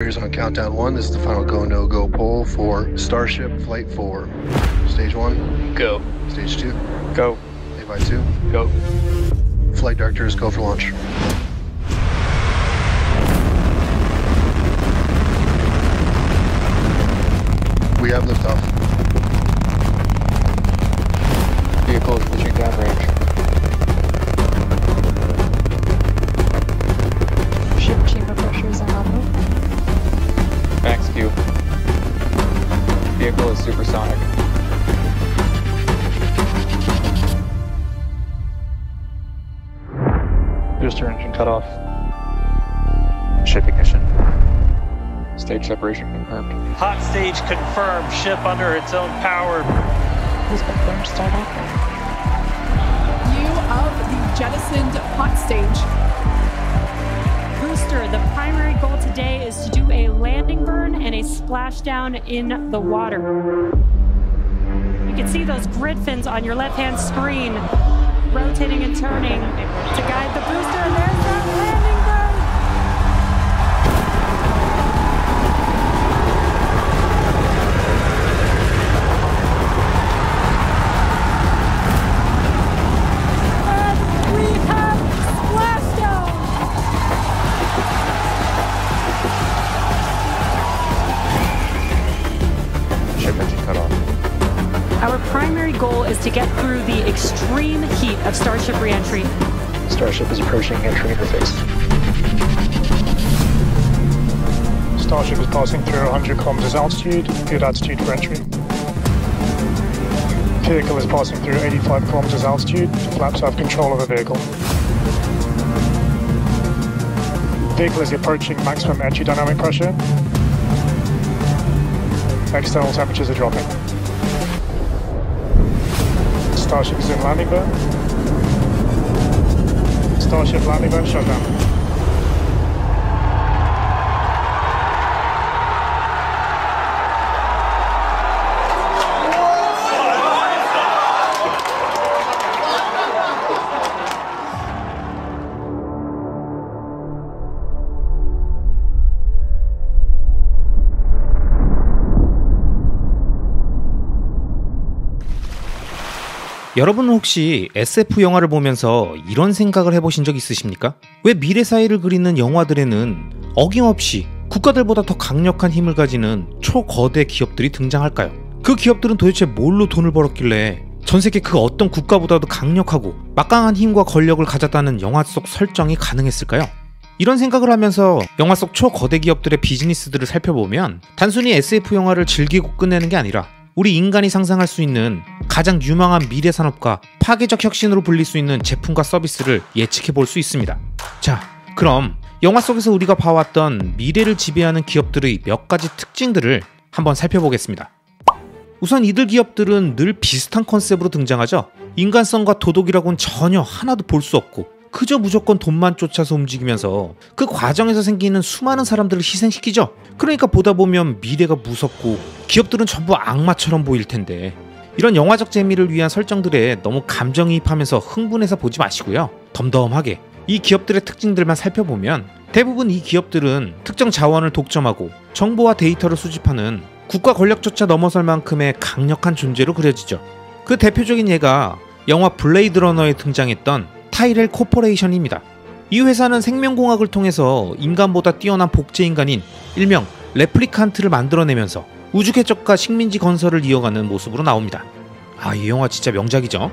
Here's on countdown one. This is the final go no go poll for Starship Flight 4. Stage 1, go. Stage 2, Go. Levi 2, Go. Flight directors go for launch. We have liftoff. Vehicle is reaching downrange. Ship chamber pressures are nominal. Max Q. Vehicle is supersonic. Booster engine cut off. Ship ignition. Stage separation confirmed. Hot stage confirmed. Ship under its own power. Who's been burn startup? View of the jettisoned hot stage. Booster, the primary goal today is to do a landing burn and a splashdown in the water. You can see those grid fins on your left-hand screen rotating and turning to guide the booster, and there's that landing burn. And we have splashdown. Ship engine cut off. Our primary goal is to get through the extreme heat of Starship reentry. Starship is approaching entry interface. Starship is passing through 100 kilometers altitude, good altitude for entry. Vehicle is passing through 85 kilometers altitude, flaps have control of the vehicle. Vehicle is approaching maximum entry dynamic pressure. External temperatures are dropping. Starship is in landing burn. Starship landing burn shut down. 여러분은 혹시 SF 영화를 보면서 이런 생각을 해보신 적 있으십니까? 왜 미래 사회를 그리는 영화들에는 어김없이 국가들보다 더 강력한 힘을 가지는 초거대 기업들이 등장할까요? 그 기업들은 도대체 뭘로 돈을 벌었길래 전 세계 그 어떤 국가보다도 강력하고 막강한 힘과 권력을 가졌다는 영화 속 설정이 가능했을까요? 이런 생각을 하면서 영화 속 초거대 기업들의 비즈니스들을 살펴보면 단순히 SF 영화를 즐기고 끝내는 게 아니라 우리 인간이 상상할 수 있는 가장 유망한 미래 산업과 파괴적 혁신으로 불릴 수 있는 제품과 서비스를 예측해 볼 수 있습니다. 자, 그럼 영화 속에서 우리가 봐왔던 미래를 지배하는 기업들의 몇 가지 특징들을 한번 살펴보겠습니다. 우선 이들 기업들은 늘 비슷한 컨셉으로 등장하죠. 인간성과 도덕이라고는 전혀 하나도 볼 수 없고 그저 무조건 돈만 쫓아서 움직이면서 그 과정에서 생기는 수많은 사람들을 희생시키죠. 그러니까 보다 보면 미래가 무섭고 기업들은 전부 악마처럼 보일 텐데 이런 영화적 재미를 위한 설정들에 너무 감정이입하면서 흥분해서 보지 마시고요. 덤덤하게 이 기업들의 특징들만 살펴보면 대부분 이 기업들은 특정 자원을 독점하고 정보와 데이터를 수집하는 국가 권력조차 넘어설 만큼의 강력한 존재로 그려지죠. 그 대표적인 예가 영화 블레이드 러너에 등장했던 타이렐 코퍼레이션입니다. 이 회사는 생명공학을 통해서 인간보다 뛰어난 복제인간인 일명 레플리칸트를 만들어내면서 우주개척과 식민지 건설을 이어가는 모습으로 나옵니다. 이 영화 진짜 명작이죠.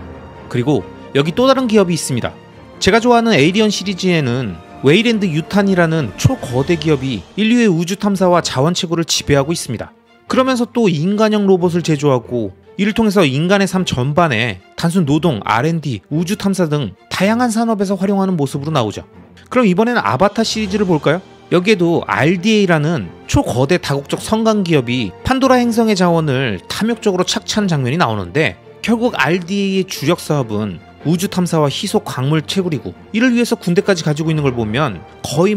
그리고 여기 또 다른 기업이 있습니다. 제가 좋아하는 에이리언 시리즈에는 웨이랜드 유탄이라는 초거대 기업이 인류의 우주 탐사와 자원 채굴을 지배하고 있습니다. 그러면서 또 인간형 로봇을 제조하고 이를 통해서 인간의 삶 전반에 단순 노동, R&D, 우주 탐사 등 다양한 산업에서 활용하는 모습으로 나오죠. 그럼 이번에는 아바타 시리즈를 볼까요? 여기에도 RDA라는 초거대 다국적 선강 기업이 판도라 행성의 자원을 탐욕적으로 착취하는 장면이 나오는데 결국 RDA의 주력 사업은 우주 탐사와 희소 광물 채굴이고 이를 위해서 군대까지 가지고 있는 걸 보면 거의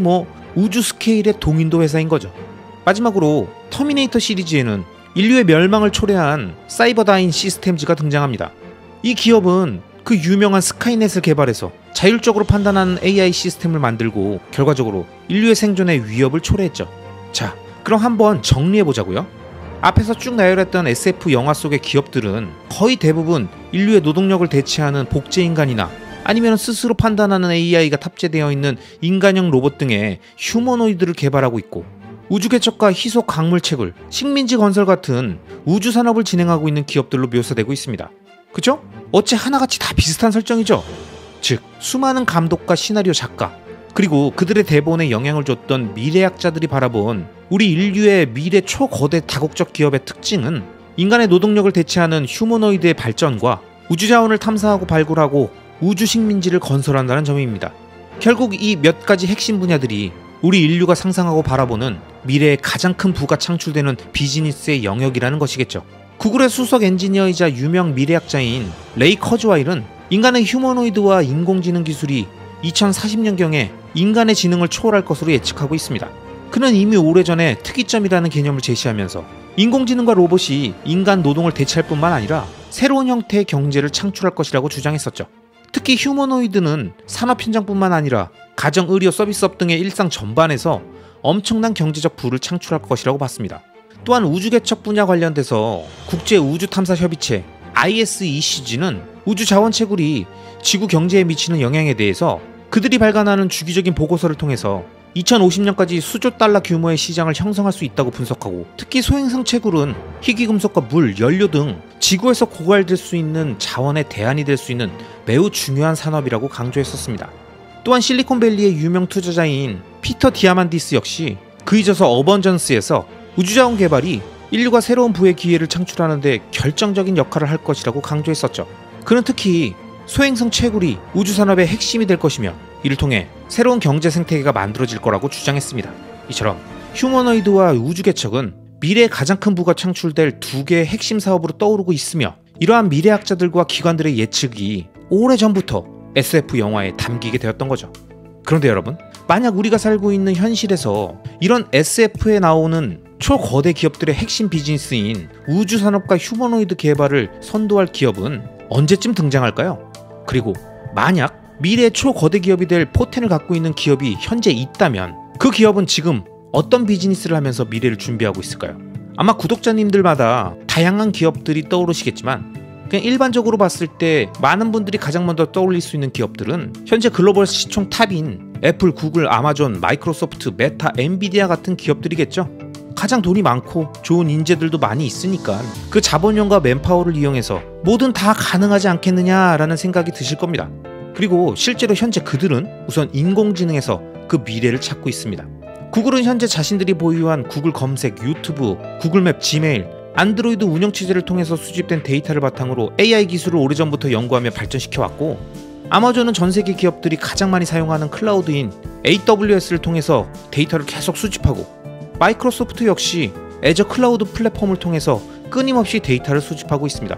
우주 스케일의 동인도 회사인 거죠. 마지막으로 터미네이터 시리즈에는 인류의 멸망을 초래한 사이버다인 시스템즈가 등장합니다. 이 기업은 그 유명한 스카이넷을 개발해서 자율적으로 판단하는 AI 시스템을 만들고 결과적으로 인류의 생존에 위협을 초래했죠. 자, 그럼 한번 정리해보자고요. 앞에서 쭉 나열했던 SF 영화 속의 기업들은 거의 대부분 인류의 노동력을 대체하는 복제인간이나 아니면 스스로 판단하는 AI가 탑재되어 있는 인간형 로봇 등의 휴머노이드를 개발하고 있고, 우주개척과 희소 광물 채굴, 식민지 건설 같은 우주산업을 진행하고 있는 기업들로 묘사되고 있습니다. 그죠? 어째 하나같이 다 비슷한 설정이죠? 즉, 수많은 감독과 시나리오 작가, 그리고 그들의 대본에 영향을 줬던 미래학자들이 바라본 우리 인류의 미래 초거대 다국적 기업의 특징은 인간의 노동력을 대체하는 휴머노이드의 발전과 우주자원을 탐사하고 발굴하고 우주 식민지를 건설한다는 점입니다. 결국 이 몇 가지 핵심 분야들이 우리 인류가 상상하고 바라보는 미래의 가장 큰 부가 창출되는 비즈니스의 영역이라는 것이겠죠. 구글의 수석 엔지니어이자 유명 미래학자인 레이 커즈와일은 인간의 휴머노이드와 인공지능 기술이 2040년경에 인간의 지능을 초월할 것으로 예측하고 있습니다. 그는 이미 오래전에 특이점이라는 개념을 제시하면서 인공지능과 로봇이 인간 노동을 대체할 뿐만 아니라 새로운 형태의 경제를 창출할 것이라고 주장했었죠. 특히 휴머노이드는 산업 현장뿐만 아니라 가정, 의료, 서비스업 등의 일상 전반에서 엄청난 경제적 부를 창출할 것이라고 봤습니다. 또한 우주개척 분야 관련돼서 국제우주탐사협의체 ISECG는 우주자원 채굴이 지구 경제에 미치는 영향에 대해서 그들이 발간하는 주기적인 보고서를 통해서 2050년까지 수조 달러 규모의 시장을 형성할 수 있다고 분석하고, 특히 소행성 채굴은 희귀금속과 물, 연료 등 지구에서 고갈될 수 있는 자원의 대안이 될 수 있는 매우 중요한 산업이라고 강조했었습니다. 또한 실리콘밸리의 유명 투자자인 피터 디아만디스 역시 그이져서 어번전스에서 우주자원 개발이 인류가 새로운 부의 기회를 창출하는 데 결정적인 역할을 할 것이라고 강조했었죠. 그는 특히 소행성 채굴이 우주산업의 핵심이 될 것이며 이를 통해 새로운 경제 생태계가 만들어질 거라고 주장했습니다. 이처럼 휴머노이드와 우주개척은 미래의 가장 큰 부가 창출될 두 개의 핵심 사업으로 떠오르고 있으며, 이러한 미래학자들과 기관들의 예측이 오래전부터 SF 영화에 담기게 되었던 거죠. 그런데 여러분, 만약 우리가 살고 있는 현실에서 이런 SF에 나오는 초거대 기업들의 핵심 비즈니스인 우주산업과 휴머노이드 개발을 선도할 기업은 언제쯤 등장할까요? 그리고 만약 미래의 초거대 기업이 될 포텐을 갖고 있는 기업이 현재 있다면 그 기업은 지금 어떤 비즈니스를 하면서 미래를 준비하고 있을까요? 아마 구독자님들마다 다양한 기업들이 떠오르시겠지만, 그냥 일반적으로 봤을 때 많은 분들이 가장 먼저 떠올릴 수 있는 기업들은 현재 글로벌 시총 탑인 애플, 구글, 아마존, 마이크로소프트, 메타, 엔비디아 같은 기업들이겠죠. 가장 돈이 많고 좋은 인재들도 많이 있으니까 그 자본력과 맨파워를 이용해서 뭐든 다 가능하지 않겠느냐라는 생각이 드실 겁니다. 그리고 실제로 현재 그들은 우선 인공지능에서 그 미래를 찾고 있습니다. 구글은 현재 자신들이 보유한 구글 검색, 유튜브, 구글맵, 지메일, 안드로이드 운영체제를 통해서 수집된 데이터를 바탕으로 AI 기술을 오래전부터 연구하며 발전시켜왔고, 아마존은 전세계 기업들이 가장 많이 사용하는 클라우드인 AWS를 통해서 데이터를 계속 수집하고, 마이크로소프트 역시 애저 클라우드 플랫폼을 통해서 끊임없이 데이터를 수집하고 있습니다.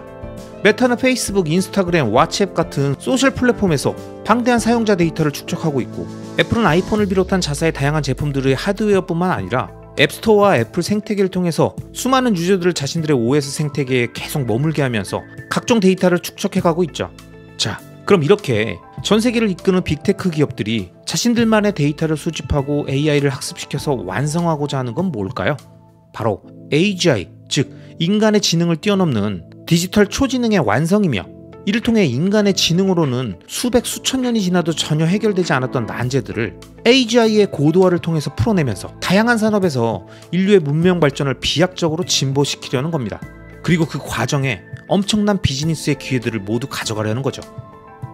메타는 페이스북, 인스타그램, 왓츠앱 같은 소셜 플랫폼에서 방대한 사용자 데이터를 축적하고 있고, 애플은 아이폰을 비롯한 자사의 다양한 제품들의 하드웨어뿐만 아니라 앱스토어와 애플 생태계를 통해서 수많은 유저들을 자신들의 OS 생태계에 계속 머물게 하면서 각종 데이터를 축적해가고 있죠. 자, 그럼 이렇게 전 세계를 이끄는 빅테크 기업들이 자신들만의 데이터를 수집하고 AI를 학습시켜서 완성하고자 하는 건 뭘까요? 바로 AGI, 즉 인간의 지능을 뛰어넘는 디지털 초지능의 완성이며, 이를 통해 인간의 지능으로는 수백 수천 년이 지나도 전혀 해결되지 않았던 난제들을 AGI의 고도화를 통해서 풀어내면서 다양한 산업에서 인류의 문명 발전을 비약적으로 진보시키려는 겁니다. 그리고 그 과정에 엄청난 비즈니스의 기회들을 모두 가져가려는 거죠.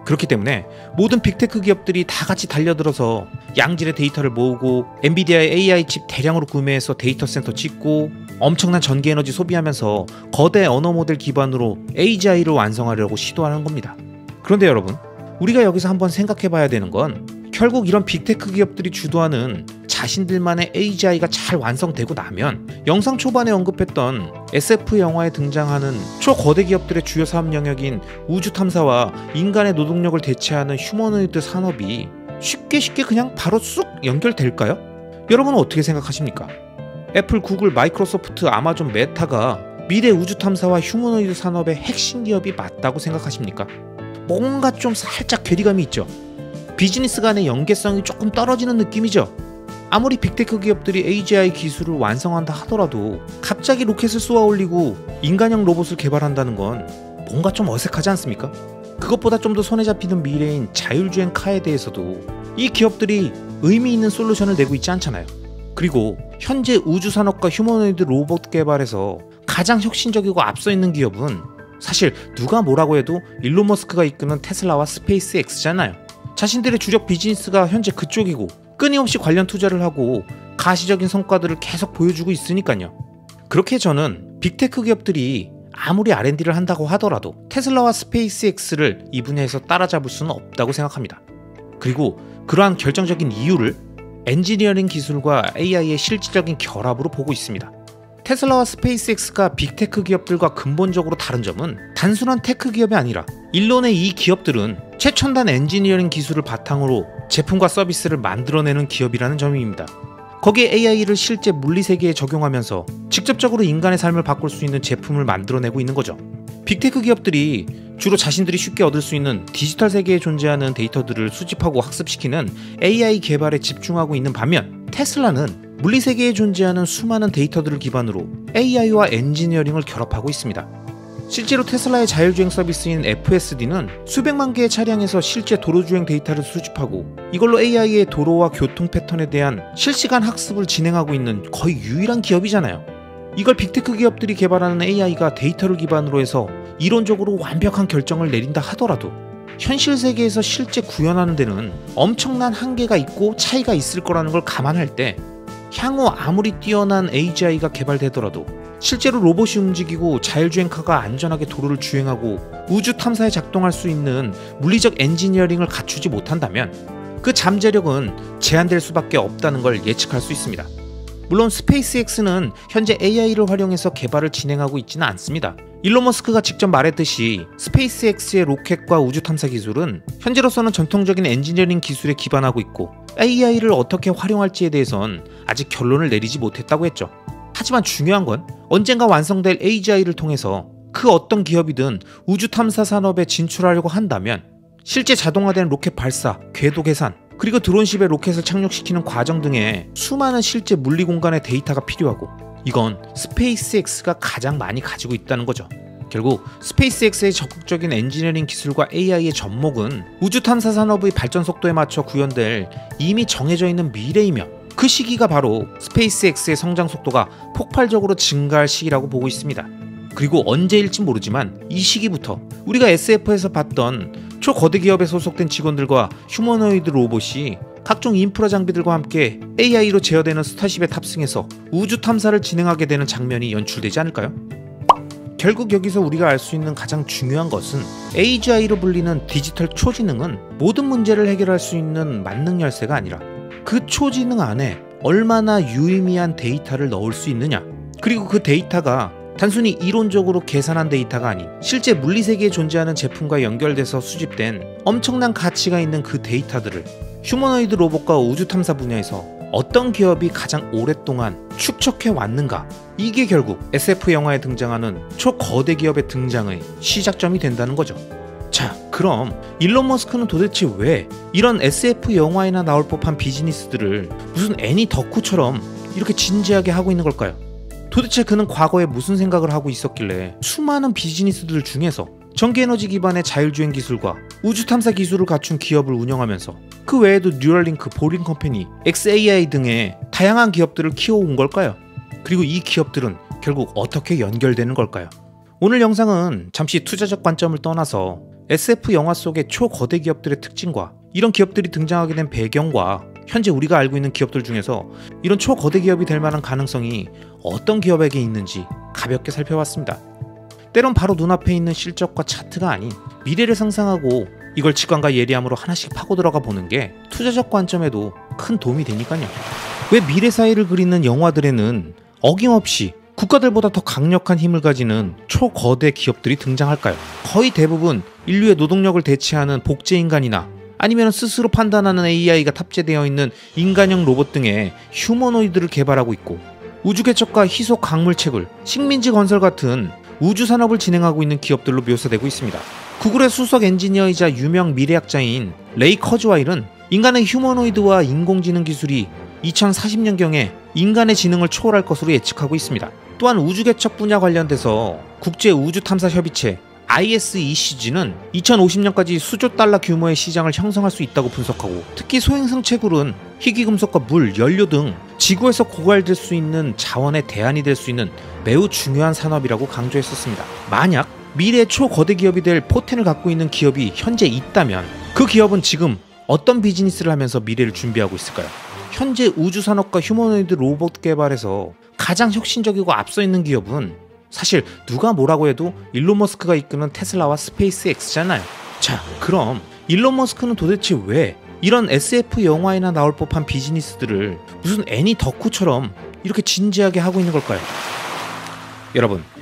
그렇기 때문에 모든 빅테크 기업들이 다 같이 달려들어서 양질의 데이터를 모으고 엔비디아의 AI 칩 대량으로 구매해서 데이터 센터 짓고 엄청난 전기 에너지 소비하면서 거대 언어 모델 기반으로 AGI를 완성하려고 시도하는 겁니다. 그런데 여러분, 우리가 여기서 한번 생각해 봐야 되는 건 결국 이런 빅테크 기업들이 주도하는 자신들만의 AGI가 잘 완성되고 나면 영상 초반에 언급했던 SF 영화에 등장하는 초거대 기업들의 주요 사업 영역인 우주 탐사와 인간의 노동력을 대체하는 휴머노이드 산업이 쉽게 그냥 바로 쑥 연결될까요? 여러분은 어떻게 생각하십니까? 애플, 구글, 마이크로소프트, 아마존, 메타가 미래 우주 탐사와 휴머노이드 산업의 핵심 기업이 맞다고 생각하십니까? 뭔가 좀 살짝 괴리감이 있죠. 비즈니스 간의 연계성이 조금 떨어지는 느낌이죠. 아무리 빅테크 기업들이 AGI 기술을 완성한다 하더라도 갑자기 로켓을 쏘아 올리고 인간형 로봇을 개발한다는 건 뭔가 좀 어색하지 않습니까? 그것보다 좀 더 손에 잡히는 미래인 자율주행 카에 대해서도 이 기업들이 의미 있는 솔루션을 내고 있지 않잖아요. 그리고 현재 우주산업과 휴머노이드 로봇 개발에서 가장 혁신적이고 앞서 있는 기업은 사실 누가 뭐라고 해도 일론 머스크가 이끄는 테슬라와 스페이스X잖아요. 자신들의 주력 비즈니스가 현재 그쪽이고 끊임없이 관련 투자를 하고 가시적인 성과들을 계속 보여주고 있으니까요. 그렇게 저는 빅테크 기업들이 아무리 R&D를 한다고 하더라도 테슬라와 스페이스X를 이 분야에서 따라잡을 수는 없다고 생각합니다. 그리고 그러한 결정적인 이유를 엔지니어링 기술과 AI의 실질적인 결합으로 보고 있습니다. 테슬라와 스페이스X가 빅테크 기업들과 근본적으로 다른 점은 단순한 테크 기업이 아니라 일론의 이 기업들은 최첨단 엔지니어링 기술을 바탕으로 제품과 서비스를 만들어내는 기업이라는 점입니다. 거기에 AI를 실제 물리세계에 적용하면서 직접적으로 인간의 삶을 바꿀 수 있는 제품을 만들어내고 있는 거죠. 빅테크 기업들이 주로 자신들이 쉽게 얻을 수 있는 디지털 세계에 존재하는 데이터들을 수집하고 학습시키는 AI 개발에 집중하고 있는 반면 테슬라는 물리세계에 존재하는 수많은 데이터들을 기반으로 AI와 엔지니어링을 결합하고 있습니다. 실제로 테슬라의 자율주행 서비스인 FSD는 수백만 개의 차량에서 실제 도로주행 데이터를 수집하고 이걸로 AI의 도로와 교통 패턴에 대한 실시간 학습을 진행하고 있는 거의 유일한 기업이잖아요. 이걸 빅테크 기업들이 개발하는 AI가 데이터를 기반으로 해서 이론적으로 완벽한 결정을 내린다 하더라도 현실 세계에서 실제 구현하는 데는 엄청난 한계가 있고 차이가 있을 거라는 걸 감안할 때 향후 아무리 뛰어난 AGI가 개발되더라도 실제로 로봇이 움직이고 자율주행카가 안전하게 도로를 주행하고 우주 탐사에 작동할 수 있는 물리적 엔지니어링을 갖추지 못한다면 그 잠재력은 제한될 수밖에 없다는 걸 예측할 수 있습니다. 물론 스페이스X는 현재 AI를 활용해서 개발을 진행하고 있지는 않습니다. 일론 머스크가 직접 말했듯이 스페이스X의 로켓과 우주 탐사 기술은 현재로서는 전통적인 엔지니어링 기술에 기반하고 있고 AI를 어떻게 활용할지에 대해선 아직 결론을 내리지 못했다고 했죠. 하지만 중요한 건 언젠가 완성될 AGI를 통해서 그 어떤 기업이든 우주 탐사 산업에 진출하려고 한다면 실제 자동화된 로켓 발사, 궤도 계산, 그리고 드론십에 로켓을 착륙시키는 과정 등의 수많은 실제 물리 공간의 데이터가 필요하고 이건 스페이스X가 가장 많이 가지고 있다는 거죠. 결국 스페이스X의 적극적인 엔지니어링 기술과 AI의 접목은 우주 탐사 산업의 발전 속도에 맞춰 구현될 이미 정해져 있는 미래이며 그 시기가 바로 스페이스X의 성장 속도가 폭발적으로 증가할 시기라고 보고 있습니다. 그리고 언제일진 모르지만 이 시기부터 우리가 SF에서 봤던 초거대 기업에 소속된 직원들과 휴머노이드 로봇이 각종 인프라 장비들과 함께 AI로 제어되는 스타쉽에 탑승해서 우주 탐사를 진행하게 되는 장면이 연출되지 않을까요? 결국 여기서 우리가 알 수 있는 가장 중요한 것은 AGI로 불리는 디지털 초지능은 모든 문제를 해결할 수 있는 만능 열쇠가 아니라 그 초지능 안에 얼마나 유의미한 데이터를 넣을 수 있느냐, 그리고 그 데이터가 단순히 이론적으로 계산한 데이터가 아닌 실제 물리세계에 존재하는 제품과 연결돼서 수집된 엄청난 가치가 있는 그 데이터들을 휴머노이드 로봇과 우주 탐사 분야에서 어떤 기업이 가장 오랫동안 축적해 왔는가, 이게 결국 SF 영화에 등장하는 초거대 기업의 등장의 시작점이 된다는 거죠. 자, 그럼 일론 머스크는 도대체 왜 이런 SF 영화에나 나올 법한 비즈니스들을 무슨 애니 덕후처럼 이렇게 진지하게 하고 있는 걸까요? 도대체 그는 과거에 무슨 생각을 하고 있었길래 수많은 비즈니스들 중에서 전기에너지 기반의 자율주행 기술과 우주 탐사 기술을 갖춘 기업을 운영하면서 그 외에도 뉴럴링크, 보링컴퍼니, XAI 등의 다양한 기업들을 키워온 걸까요? 그리고 이 기업들은 결국 어떻게 연결되는 걸까요? 오늘 영상은 잠시 투자적 관점을 떠나서 SF 영화 속의 초거대 기업들의 특징과 이런 기업들이 등장하게 된 배경과 현재 우리가 알고 있는 기업들 중에서 이런 초거대 기업이 될 만한 가능성이 어떤 기업에게 있는지 가볍게 살펴봤습니다. 때론 바로 눈앞에 있는 실적과 차트가 아닌 미래를 상상하고 이걸 직관과 예리함으로 하나씩 파고 들어가 보는 게 투자적 관점에도 큰 도움이 되니까요. 왜 미래 사회를 그리는 영화들에는 어김없이 국가들보다 더 강력한 힘을 가지는 초거대 기업들이 등장할까요? 거의 대부분 인류의 노동력을 대체하는 복제인간이나 아니면 스스로 판단하는 AI가 탑재되어 있는 인간형 로봇 등의 휴머노이드를 개발하고 있고 우주 개척과 희소 강물책을 식민지 건설 같은 우주 산업을 진행하고 있는 기업들로 묘사되고 있습니다. 구글의 수석 엔지니어이자 유명 미래학자인 레이 커즈와일은 인간의 휴머노이드와 인공지능 기술이 2040년경에 인간의 지능을 초월할 것으로 예측하고 있습니다. 또한 우주개척 분야 관련돼서 국제우주탐사협의체 ISECG는 2050년까지 수조 달러 규모의 시장을 형성할 수 있다고 분석하고, 특히 소행성 채굴은 희귀금속과 물, 연료 등 지구에서 고갈될 수 있는 자원의 대안이 될 수 있는 매우 중요한 산업이라고 강조했었습니다. 만약 미래의 초거대 기업이 될 포텐을 갖고 있는 기업이 현재 있다면 그 기업은 지금 어떤 비즈니스를 하면서 미래를 준비하고 있을까요? 현재 우주산업과 휴머노이드 로봇 개발에서 가장 혁신적이고 앞서 있는 기업은 사실 누가 뭐라고 해도 일론 머스크가 이끄는 테슬라와 스페이스X잖아요. 자, 그럼 일론 머스크는 도대체 왜 이런 SF 영화에나 나올 법한 비즈니스들을 무슨 애니 덕후처럼 이렇게 진지하게 하고 있는 걸까요?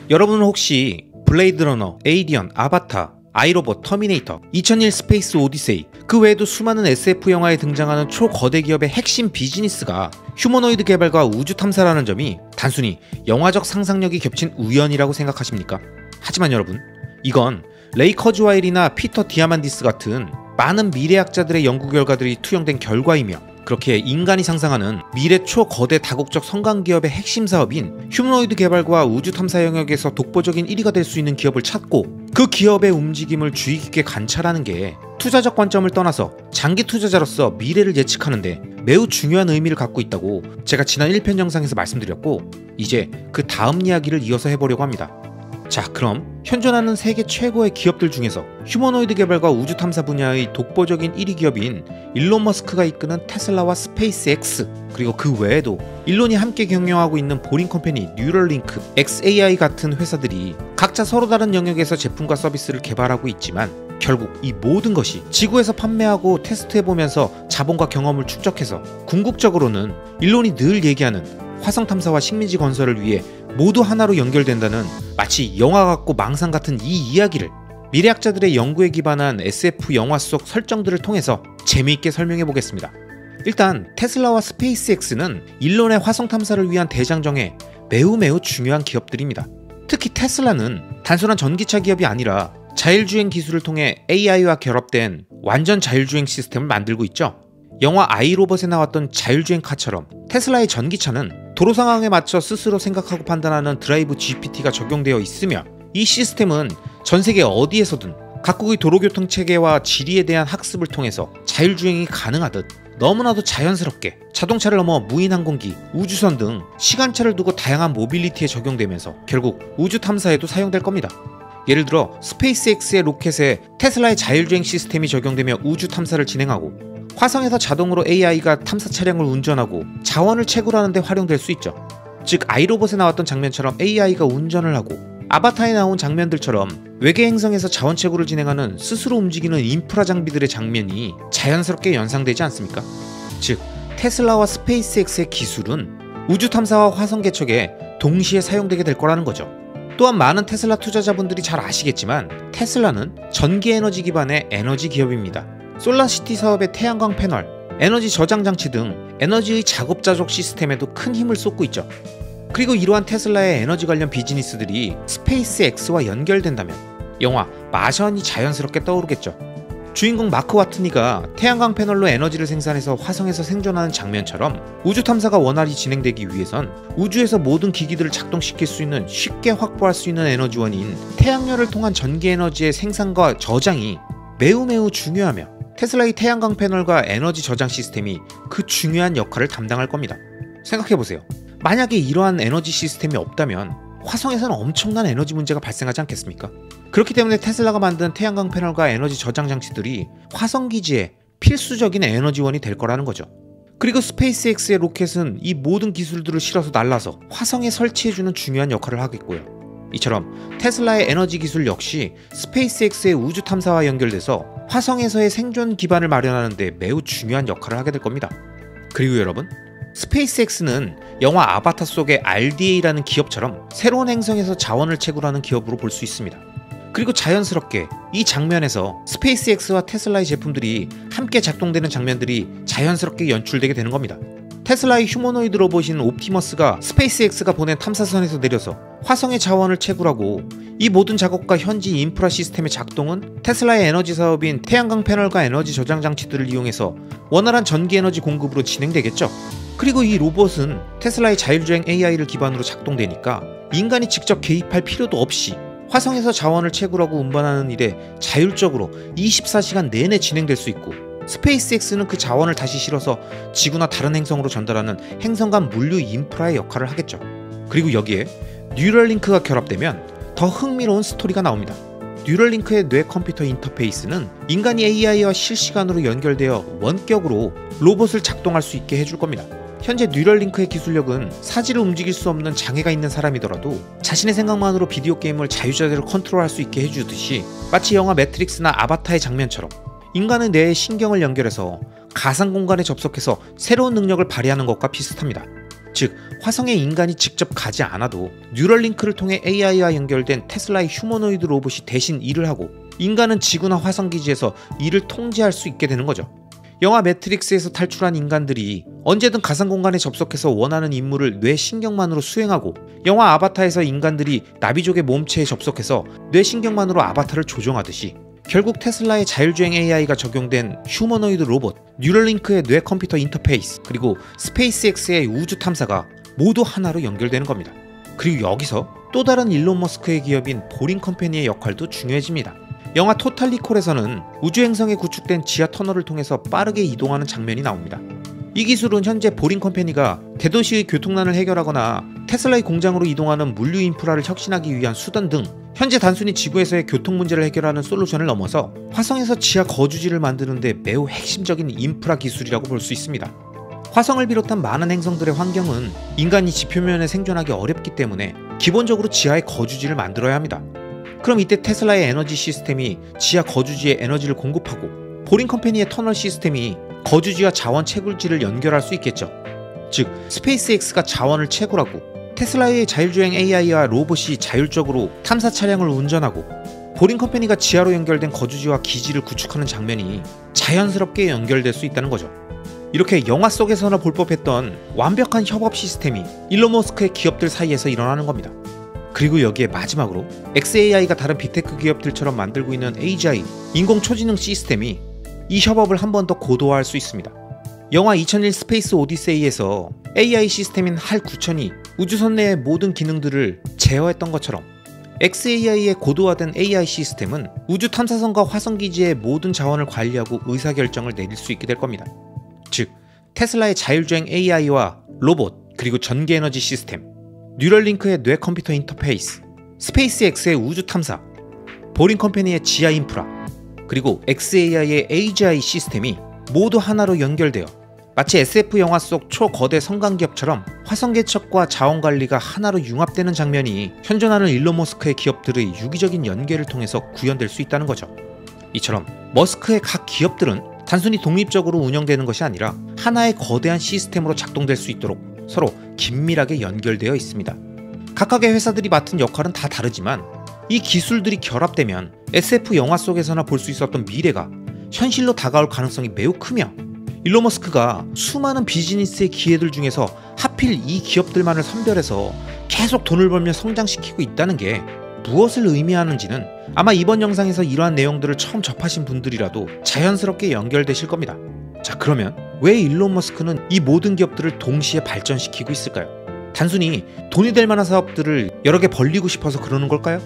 여러분은 혹시 블레이드 러너, 에이리언, 아바타, 아이로봇, 터미네이터, 2001 스페이스 오디세이, 그 외에도 수많은 SF 영화에 등장하는 초거대 기업의 핵심 비즈니스가 휴머노이드 개발과 우주 탐사라는 점이 단순히 영화적 상상력이 겹친 우연이라고 생각하십니까? 하지만 여러분, 이건 레이 커즈와일이나 피터 디아만디스 같은 많은 미래학자들의 연구 결과들이 투영된 결과이며, 그렇게 인간이 상상하는 미래 초거대 다국적 성강 기업의 핵심 사업인 휴머노이드 개발과 우주 탐사 영역에서 독보적인 1위가 될 수 있는 기업을 찾고 그 기업의 움직임을 주의 깊게 관찰하는 게 투자적 관점을 떠나서 장기 투자자로서 미래를 예측하는데 매우 중요한 의미를 갖고 있다고 제가 지난 1편 영상에서 말씀드렸고, 이제 그 다음 이야기를 이어서 해보려고 합니다. 자, 그럼 현존하는 세계 최고의 기업들 중에서 휴머노이드 개발과 우주 탐사 분야의 독보적인 1위 기업인 일론 머스크가 이끄는 테슬라와 스페이스X, 그리고 그 외에도 일론이 함께 경영하고 있는 보링 컴퍼니, 뉴럴링크, XAI 같은 회사들이 각자 서로 다른 영역에서 제품과 서비스를 개발하고 있지만, 결국 이 모든 것이 지구에서 판매하고 테스트해보면서 자본과 경험을 축적해서 궁극적으로는 일론이 늘 얘기하는 화성 탐사와 식민지 건설을 위해 모두 하나로 연결된다는 마치 영화 같고 망상 같은 이 이야기를 미래학자들의 연구에 기반한 SF 영화 속 설정들을 통해서 재미있게 설명해 보겠습니다. 일단 테슬라와 스페이스X는 일론의 화성 탐사를 위한 대장정에 매우 중요한 기업들입니다. 특히 테슬라는 단순한 전기차 기업이 아니라 자율주행 기술을 통해 AI와 결합된 완전 자율주행 시스템을 만들고 있죠. 영화 아이로봇에 나왔던 자율주행 카처럼 테슬라의 전기차는 도로 상황에 맞춰 스스로 생각하고 판단하는 드라이브 GPT가 적용되어 있으며, 이 시스템은 전 세계 어디에서든 각국의 도로교통 체계와 지리에 대한 학습을 통해서 자율주행이 가능하듯 너무나도 자연스럽게 자동차를 넘어 무인항공기, 우주선 등 시간차를 두고 다양한 모빌리티에 적용되면서 결국 우주 탐사에도 사용될 겁니다. 예를 들어 스페이스X의 로켓에 테슬라의 자율주행 시스템이 적용되며 우주 탐사를 진행하고, 화성에서 자동으로 AI가 탐사 차량을 운전하고 자원을 채굴하는 데 활용될 수 있죠. 즉 아이로봇에 나왔던 장면처럼 AI가 운전을 하고, 아바타에 나온 장면들처럼 외계 행성에서 자원 채굴을 진행하는 스스로 움직이는 인프라 장비들의 장면이 자연스럽게 연상되지 않습니까? 즉 테슬라와 스페이스X의 기술은 우주 탐사와 화성 개척에 동시에 사용되게 될 거라는 거죠. 또한 많은 테슬라 투자자분들이 잘 아시겠지만 테슬라는 전기에너지 기반의 에너지 기업입니다. 솔라시티 사업의 태양광 패널, 에너지 저장 장치 등 에너지의 작업자족 시스템에도 큰 힘을 쏟고 있죠. 그리고 이러한 테슬라의 에너지 관련 비즈니스들이 스페이스X와 연결된다면 영화 마션이 자연스럽게 떠오르겠죠. 주인공 마크 와트니가 태양광 패널로 에너지를 생산해서 화성에서 생존하는 장면처럼 우주 탐사가 원활히 진행되기 위해선 우주에서 모든 기기들을 작동시킬 수 있는, 쉽게 확보할 수 있는 에너지원인 태양열을 통한 전기 에너지의 생산과 저장이 매우 중요하며, 테슬라의 태양광 패널과 에너지 저장 시스템이 그 중요한 역할을 담당할 겁니다. 생각해보세요. 만약에 이러한 에너지 시스템이 없다면 화성에서는 엄청난 에너지 문제가 발생하지 않겠습니까? 그렇기 때문에 테슬라가 만든 태양광 패널과 에너지 저장 장치들이 화성 기지에 필수적인 에너지원이 될 거라는 거죠. 그리고 스페이스X의 로켓은 이 모든 기술들을 실어서 날라서 화성에 설치해주는 중요한 역할을 하겠고요. 이처럼 테슬라의 에너지 기술 역시 스페이스X의 우주 탐사와 연결돼서 화성에서의 생존 기반을 마련하는 데 매우 중요한 역할을 하게 될 겁니다. 그리고 여러분, 스페이스X는 영화 아바타 속의 RDA라는 기업처럼 새로운 행성에서 자원을 채굴하는 기업으로 볼 수 있습니다. 그리고 자연스럽게 이 장면에서 스페이스X와 테슬라의 제품들이 함께 작동되는 장면들이 자연스럽게 연출되게 되는 겁니다. 테슬라의 휴머노이드 로봇인 옵티머스가 스페이스X가 보낸 탐사선에서 내려서 화성의 자원을 채굴하고, 이 모든 작업과 현지 인프라 시스템의 작동은 테슬라의 에너지 사업인 태양광 패널과 에너지 저장 장치들을 이용해서 원활한 전기 에너지 공급으로 진행되겠죠. 그리고 이 로봇은 테슬라의 자율주행 AI를 기반으로 작동되니까 인간이 직접 개입할 필요도 없이 화성에서 자원을 채굴하고 운반하는 일에 자율적으로 24시간 내내 진행될 수 있고, 스페이스X는 그 자원을 다시 실어서 지구나 다른 행성으로 전달하는 행성 간 물류 인프라의 역할을 하겠죠. 그리고 여기에 뉴럴링크가 결합되면 더 흥미로운 스토리가 나옵니다. 뉴럴링크의 뇌 컴퓨터 인터페이스는 인간이 AI와 실시간으로 연결되어 원격으로 로봇을 작동할 수 있게 해줄 겁니다. 현재 뉴럴링크의 기술력은 사지를 움직일 수 없는 장애가 있는 사람이더라도 자신의 생각만으로 비디오 게임을 자유자재로 컨트롤할 수 있게 해주듯이, 마치 영화 매트릭스나 아바타의 장면처럼 인간의 뇌에 신경을 연결해서 가상 공간에 접속해서 새로운 능력을 발휘하는 것과 비슷합니다. 즉, 화성에 인간이 직접 가지 않아도 뉴럴링크를 통해 AI와 연결된 테슬라의 휴머노이드 로봇이 대신 일을 하고, 인간은 지구나 화성 기지에서 이를 통제할 수 있게 되는 거죠. 영화 매트릭스에서 탈출한 인간들이 언제든 가상 공간에 접속해서 원하는 임무를 뇌 신경만으로 수행하고, 영화 아바타에서 인간들이 나비족의 몸체에 접속해서 뇌 신경만으로 아바타를 조종하듯이, 결국 테슬라의 자율주행 AI가 적용된 휴머노이드 로봇, 뉴럴링크의 뇌 컴퓨터 인터페이스, 그리고 스페이스X의 우주 탐사가 모두 하나로 연결되는 겁니다. 그리고 여기서 또 다른 일론 머스크의 기업인 보링 컴퍼니의 역할도 중요해집니다. 영화 토탈 리콜에서는 우주 행성에 구축된 지하 터널을 통해서 빠르게 이동하는 장면이 나옵니다. 이 기술은 현재 보링 컴퍼니가 대도시의 교통난을 해결하거나 테슬라의 공장으로 이동하는 물류 인프라를 혁신하기 위한 수단 등, 현재 단순히 지구에서의 교통 문제를 해결하는 솔루션을 넘어서 화성에서 지하 거주지를 만드는 데 매우 핵심적인 인프라 기술이라고 볼 수 있습니다. 화성을 비롯한 많은 행성들의 환경은 인간이 지표면에 생존하기 어렵기 때문에 기본적으로 지하에 거주지를 만들어야 합니다. 그럼 이때 테슬라의 에너지 시스템이 지하 거주지에 에너지를 공급하고, 보링 컴퍼니의 터널 시스템이 거주지와 자원 채굴지를 연결할 수 있겠죠. 즉, 스페이스X가 자원을 채굴하고 테슬라의 자율주행 AI와 로봇이 자율적으로 탐사 차량을 운전하고, 보링 컴퍼니가 지하로 연결된 거주지와 기지를 구축하는 장면이 자연스럽게 연결될 수 있다는 거죠. 이렇게 영화 속에서나 볼 법했던 완벽한 협업 시스템이 일론 머스크의 기업들 사이에서 일어나는 겁니다. 그리고 여기에 마지막으로 xAI가 다른 빅테크 기업들처럼 만들고 있는 AGI, 인공초지능 시스템이 이 협업을 한 번 더 고도화할 수 있습니다. 영화 2001 스페이스 오디세이에서 AI 시스템인 할 9000이 우주선 내의 모든 기능들을 제어했던 것처럼, xAI의 고도화된 AI 시스템은 우주 탐사선과 화성기지의 모든 자원을 관리하고 의사결정을 내릴 수 있게 될 겁니다. 즉, 테슬라의 자율주행 AI와 로봇, 그리고 전기에너지 시스템, 뉴럴링크의 뇌 컴퓨터 인터페이스, 스페이스X의 우주 탐사, 보링 컴퍼니의 지하 인프라, 그리고 xAI의 AGI 시스템이 모두 하나로 연결되어 마치 SF 영화 속 초거대 성강기업처럼 화성 개척과 자원 관리가 하나로 융합되는 장면이 현존하는 일론 머스크의 기업들의 유기적인 연계를 통해서 구현될 수 있다는 거죠. 이처럼 머스크의 각 기업들은 단순히 독립적으로 운영되는 것이 아니라 하나의 거대한 시스템으로 작동될 수 있도록 서로 긴밀하게 연결되어 있습니다. 각각의 회사들이 맡은 역할은 다 다르지만 이 기술들이 결합되면 SF 영화 속에서나 볼 수 있었던 미래가 현실로 다가올 가능성이 매우 크며, 일론 머스크가 수많은 비즈니스의 기회들 중에서 하필 이 기업들만을 선별해서 계속 돈을 벌며 성장시키고 있다는 게 무엇을 의미하는지는 아마 이번 영상에서 이러한 내용들을 처음 접하신 분들이라도 자연스럽게 연결되실 겁니다. 자, 그러면 왜 일론 머스크는 이 모든 기업들을 동시에 발전시키고 있을까요? 단순히 돈이 될 만한 사업들을 여러 개 벌리고 싶어서 그러는 걸까요?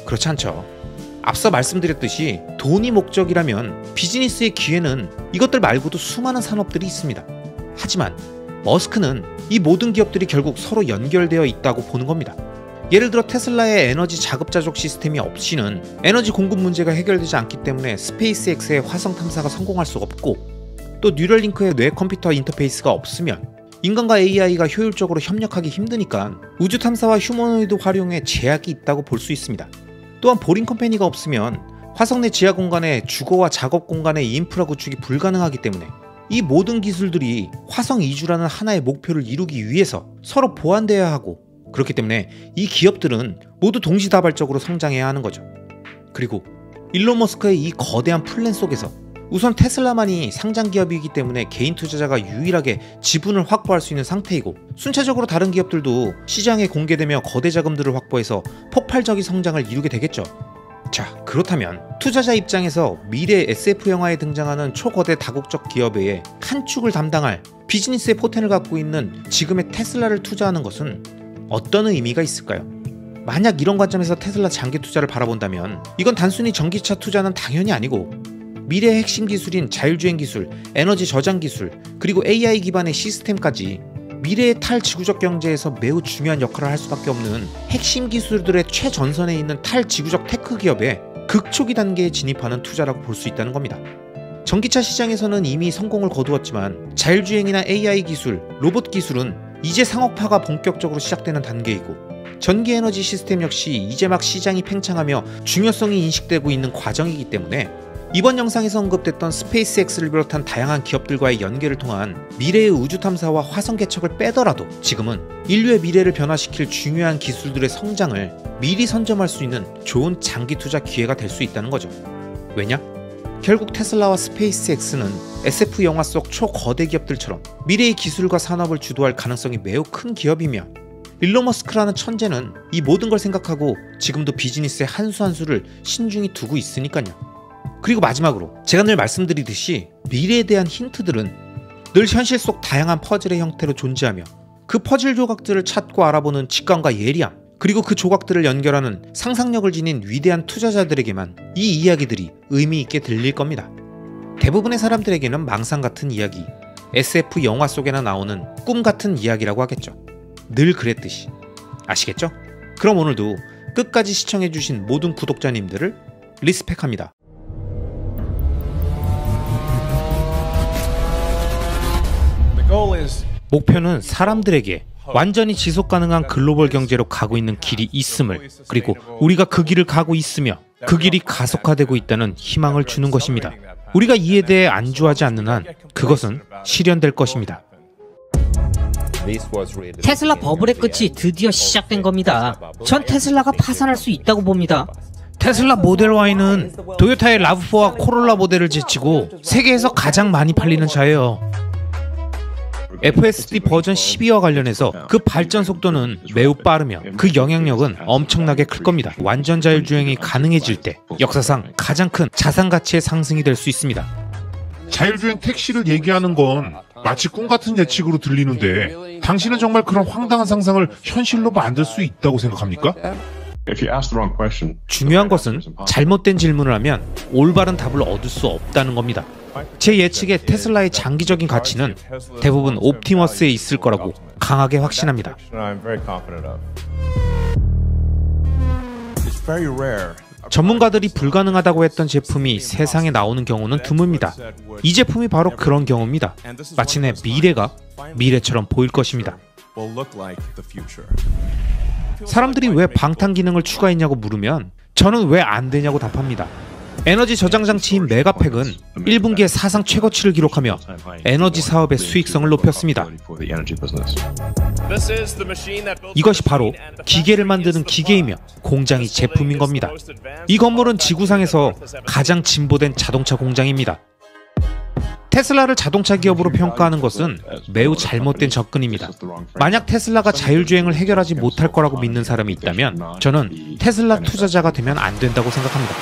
그렇지 않죠. 앞서 말씀드렸듯이 돈이 목적이라면 비즈니스의 기회는 이것들 말고도 수많은 산업들이 있습니다. 하지만 머스크는 이 모든 기업들이 결국 서로 연결되어 있다고 보는 겁니다. 예를 들어 테슬라의 에너지 자급자족 시스템이 없이는 에너지 공급 문제가 해결되지 않기 때문에 스페이스X의 화성 탐사가 성공할 수 없고, 또 뉴럴링크의 뇌 컴퓨터 인터페이스가 없으면 인간과 AI가 효율적으로 협력하기 힘드니까 우주 탐사와 휴머노이드 활용에 제약이 있다고 볼 수 있습니다. 또한 보링 컴퍼니가 없으면 화성 내 지하 공간에 주거와 작업 공간의 인프라 구축이 불가능하기 때문에 이 모든 기술들이 화성 이주라는 하나의 목표를 이루기 위해서 서로 보완되어야 하고, 그렇기 때문에 이 기업들은 모두 동시다발적으로 성장해야 하는 거죠. 그리고 일론 머스크의 이 거대한 플랜 속에서 우선 테슬라만이 상장 기업이기 때문에 개인 투자자가 유일하게 지분을 확보할 수 있는 상태이고, 순차적으로 다른 기업들도 시장에 공개되며 거대 자금들을 확보해서 폭발적인 성장을 이루게 되겠죠. 자, 그렇다면 투자자 입장에서 미래 SF 영화에 등장하는 초거대 다국적 기업의 한 축을 담당할 비즈니스의 포텐을 갖고 있는 지금의 테슬라를 투자하는 것은 어떤 의미가 있을까요? 만약 이런 관점에서 테슬라 장기 투자를 바라본다면 이건 단순히 전기차 투자는 당연히 아니고 미래의 핵심 기술인 자율주행 기술, 에너지 저장 기술, 그리고 AI 기반의 시스템까지 미래의 탈지구적 경제에서 매우 중요한 역할을 할 수밖에 없는 핵심 기술들의 최전선에 있는 탈지구적 테크 기업에 극초기 단계에 진입하는 투자라고 볼 수 있다는 겁니다. 전기차 시장에서는 이미 성공을 거두었지만 자율주행이나 AI 기술, 로봇 기술은 이제 상업화가 본격적으로 시작되는 단계이고 전기에너지 시스템 역시 이제 막 시장이 팽창하며 중요성이 인식되고 있는 과정이기 때문에 이번 영상에서 언급됐던 스페이스X를 비롯한 다양한 기업들과의 연계를 통한 미래의 우주 탐사와 화성 개척을 빼더라도 지금은 인류의 미래를 변화시킬 중요한 기술들의 성장을 미리 선점할 수 있는 좋은 장기 투자 기회가 될 수 있다는 거죠. 왜냐? 결국 테슬라와 스페이스X는 SF 영화 속 초거대 기업들처럼 미래의 기술과 산업을 주도할 가능성이 매우 큰 기업이며 일론 머스크라는 천재는 이 모든 걸 생각하고 지금도 비즈니스의 한 수 한 수를 신중히 두고 있으니까요. 그리고 마지막으로 제가 늘 말씀드리듯이 미래에 대한 힌트들은 늘 현실 속 다양한 퍼즐의 형태로 존재하며 그 퍼즐 조각들을 찾고 알아보는 직감과 예리함, 그리고 그 조각들을 연결하는 상상력을 지닌 위대한 투자자들에게만 이 이야기들이 의미 있게 들릴 겁니다. 대부분의 사람들에게는 망상 같은 이야기, SF 영화 속에나 나오는 꿈 같은 이야기라고 하겠죠. 늘 그랬듯이. 아시겠죠? 그럼 오늘도 끝까지 시청해주신 모든 구독자님들을 리스펙합니다. 목표는 사람들에게 완전히 지속 가능한 글로벌 경제로 가고 있는 길이 있음을, 그리고 우리가 그 길을 가고 있으며 그 길이 가속화되고 있다는 희망을 주는 것입니다. 우리가 이에 대해 안주하지 않는 한 그것은 실현될 것입니다. 테슬라 버블의 끝이 드디어 시작된 겁니다. 전 테슬라가 파산할 수 있다고 봅니다. 테슬라 모델 Y는 도요타의 라브4와 코롤라 모델을 제치고 세계에서 가장 많이 팔리는 차예요. FSD 버전 12와 관련해서 그 발전 속도는 매우 빠르며 그 영향력은 엄청나게 클 겁니다. 완전 자율주행이 가능해질 때 역사상 가장 큰 자산 가치의 상승이 될 수 있습니다. 자율주행 택시를 얘기하는 건 마치 꿈 같은 예측으로 들리는데 당신은 정말 그런 황당한 상상을 현실로 만들 수 있다고 생각합니까? 중요한 것은 잘못된 질문을 하면 올바른 답을 얻을 수 없다는 겁니다. 제 예측에 테슬라의 장기적인 가치는 대부분 옵티머스에 있을 거라고 강하게 확신합니다. 전문가들이 불가능하다고 했던 제품이 세상에 나오는 경우는 드뭅니다. 이 제품이 바로 그런 경우입니다. 마침내 미래가 미래처럼 보일 것입니다. 사람들이 왜 방탄 기능을 추가했냐고 물으면 저는 왜 안 되냐고 답합니다. 에너지 저장 장치인 메가팩은 1분기에 사상 최고치를 기록하며 에너지 사업의 수익성을 높였습니다. 이것이 바로 기계를 만드는 기계이며 공장이 제품인 겁니다. 이 건물은 지구상에서 가장 진보된 자동차 공장입니다. 테슬라를 자동차 기업으로 평가하는 것은 매우 잘못된 접근입니다. 만약 테슬라가 자율주행을 해결하지 못할 거라고 믿는 사람이 있다면 저는 테슬라 투자자가 되면 안 된다고 생각합니다.